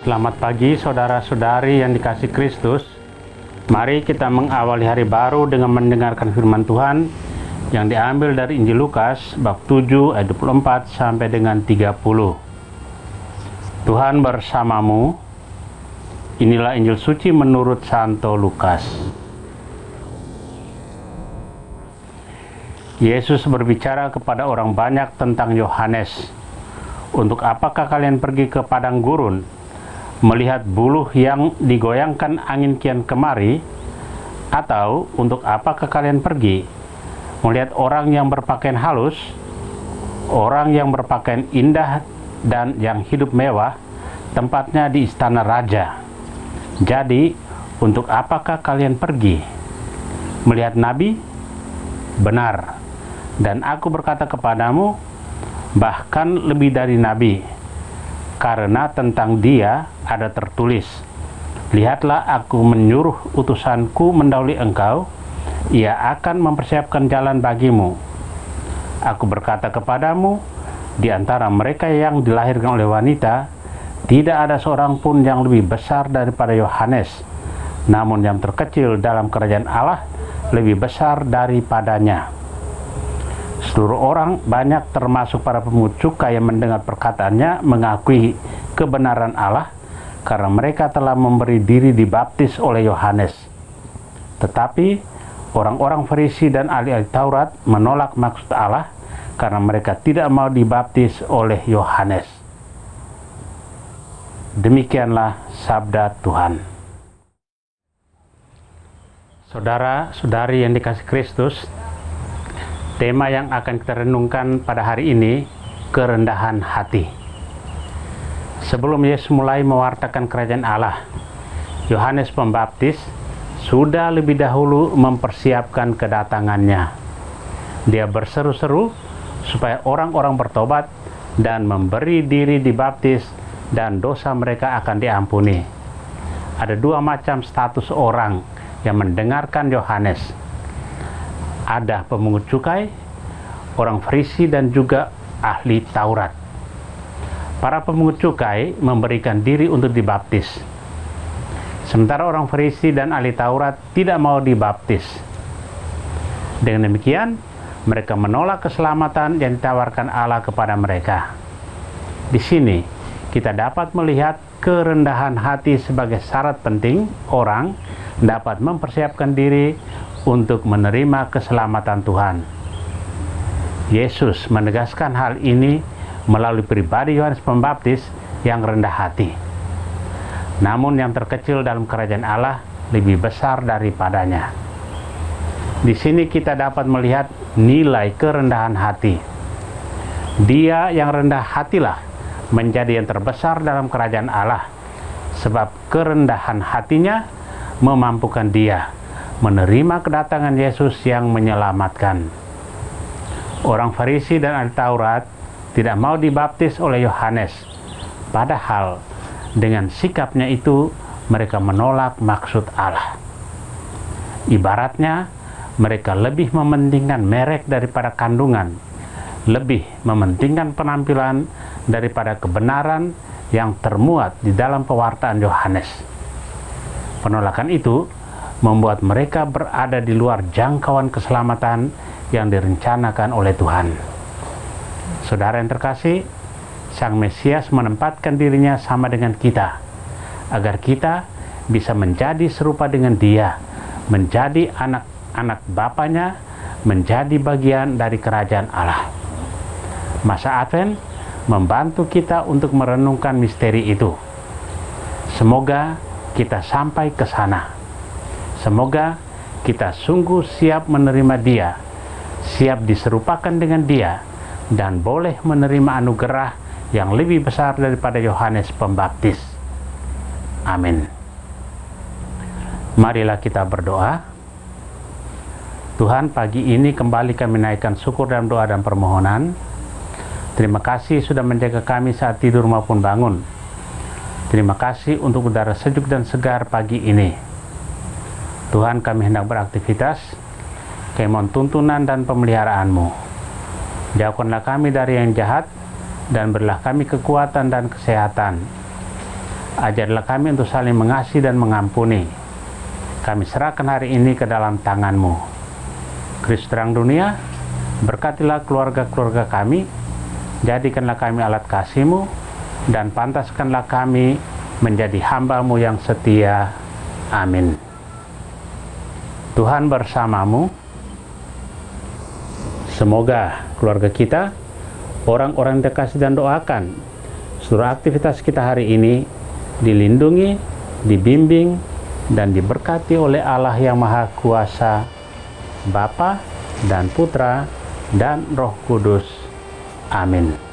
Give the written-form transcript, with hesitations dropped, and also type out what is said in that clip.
Selamat pagi saudara-saudari yang dikasihi Kristus. Mari kita mengawali hari baru dengan mendengarkan firman Tuhan yang diambil dari Injil Lukas bab 7 ayat 24 sampai dengan 30. Tuhan bersamamu. Inilah Injil suci menurut Santo Lukas. Yesus berbicara kepada orang banyak tentang Yohanes. Untuk apakah kalian pergi ke padang gurun, melihat buluh yang digoyangkan angin kian kemari? Atau untuk apakah kalian pergi melihat orang yang berpakaian halus, orang yang berpakaian indah dan yang hidup mewah, tempatnya di istana raja? Jadi, untuk apakah kalian pergi melihat nabi? Benar, dan aku berkata kepadamu, bahkan lebih dari nabi, karena tentang dia ada tertulis, lihatlah aku menyuruh utusanku mendahului engkau, ia akan mempersiapkan jalan bagimu. Aku berkata kepadamu, di antara mereka yang dilahirkan oleh wanita, tidak ada seorang pun yang lebih besar daripada Yohanes, namun yang terkecil dalam kerajaan Allah lebih besar daripadanya. Seluruh orang, banyak termasuk para pemungut cukai yang mendengar perkataannya, mengakui kebenaran Allah karena mereka telah memberi diri dibaptis oleh Yohanes. Tetapi orang-orang Farisi dan ahli-ahli Taurat menolak maksud Allah karena mereka tidak mau dibaptis oleh Yohanes. Demikianlah sabda Tuhan. Saudara-saudari yang dikasihi Kristus, tema yang akan kita renungkan pada hari ini, kerendahan hati. Sebelum Yesus mulai mewartakan kerajaan Allah, Yohanes Pembaptis sudah lebih dahulu mempersiapkan kedatangannya. Dia berseru-seru supaya orang-orang bertobat dan memberi diri dibaptis dan dosa mereka akan diampuni. Ada dua macam status orang yang mendengarkan Yohanes. Ada pemungut cukai, orang Farisi, dan juga ahli Taurat. Para pemungut cukai memberikan diri untuk dibaptis, sementara orang Farisi dan ahli Taurat tidak mau dibaptis. Dengan demikian, mereka menolak keselamatan yang ditawarkan Allah kepada mereka. Di sini, kita dapat melihat kerendahan hati sebagai syarat penting orang dapat mempersiapkan diri untuk menerima keselamatan Tuhan. Yesus menegaskan hal ini melalui pribadi Yohanes Pembaptis yang rendah hati. Namun yang terkecil dalam kerajaan Allah lebih besar daripadanya. Di sini kita dapat melihat nilai kerendahan hati. Dia yang rendah hatilah menjadi yang terbesar dalam kerajaan Allah, sebab kerendahan hatinya memampukan dia menerima kedatangan Yesus yang menyelamatkan. Orang Farisi dan ahli Taurat tidak mau dibaptis oleh Yohanes, padahal dengan sikapnya itu mereka menolak maksud Allah. Ibaratnya mereka lebih mementingkan merek daripada kandungan, lebih mementingkan penampilan daripada kebenaran yang termuat di dalam pewartaan Yohanes. Penolakan itu membuat mereka berada di luar jangkauan keselamatan yang direncanakan oleh Tuhan. Saudara yang terkasih, Sang Mesias menempatkan dirinya sama dengan kita, agar kita bisa menjadi serupa dengan Dia, menjadi anak-anak Bapanya, menjadi bagian dari kerajaan Allah. Masa Advent membantu kita untuk merenungkan misteri itu. Semoga kita sampai ke sana. Semoga kita sungguh siap menerima Dia, siap diserupakan dengan Dia, dan boleh menerima anugerah yang lebih besar daripada Yohanes Pembaptis. Amin. Marilah kita berdoa. Tuhan, pagi ini kembali kami naikkan syukur dalam doa dan permohonan. Terima kasih sudah menjaga kami saat tidur maupun bangun. Terima kasih untuk udara sejuk dan segar pagi ini. Tuhan, kami hendak beraktivitas, kami mohon tuntunan dan pemeliharaan-Mu. Jauhkanlah kami dari yang jahat, dan berilah kami kekuatan dan kesehatan. Ajarlah kami untuk saling mengasihi dan mengampuni. Kami serahkan hari ini ke dalam tangan-Mu. Kristus terang dunia, berkatilah keluarga-keluarga kami, jadikanlah kami alat kasih-Mu, dan pantaskanlah kami menjadi hamba-Mu yang setia. Amin. Tuhan bersamamu. Semoga keluarga kita, orang-orang yang dikasihi dan doakan, seluruh aktivitas kita hari ini dilindungi, dibimbing, dan diberkati oleh Allah yang Maha Kuasa, Bapa dan Putra dan Roh Kudus. Amin.